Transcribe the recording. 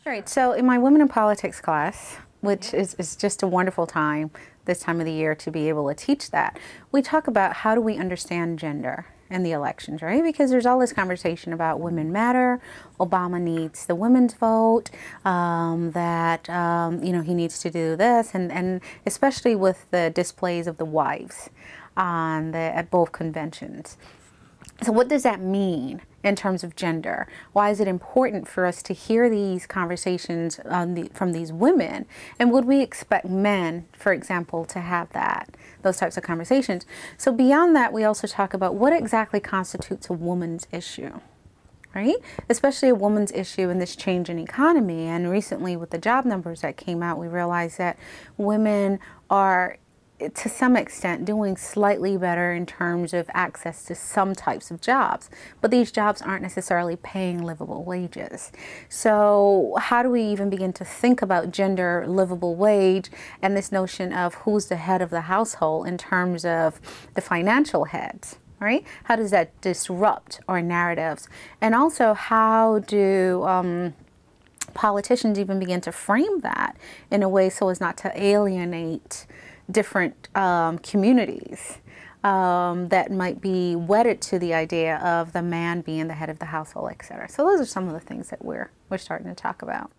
All right, so in my Women in Politics class, which is just a wonderful time this time of the year to be able to teach that, we talk about how do we understand gender in the elections, right? Because there's all this conversation about women matter, Obama needs the women's vote, he needs to do this, and especially with the displays of the wives at both conventions. So what does that mean in terms of gender? Why is it important for us to hear these conversations from these women? And would we expect men, for example, to have those types of conversations? So beyond that, we also talk about what exactly constitutes a woman's issue, right? Especially a woman's issue in this changing economy. And recently with the job numbers that came out, we realized that women are to some extent doing slightly better in terms of access to some types of jobs, but these jobs aren't necessarily paying livable wages. So how do we even begin to think about gender livable wage and this notion of who's the head of the household in terms of the financial heads? Right? How does that disrupt our narratives? And also, how do politicians even begin to frame that in a way so as not to alienate different communities that might be wedded to the idea of the man being the head of the household, etc. So those are some of the things that we're starting to talk about.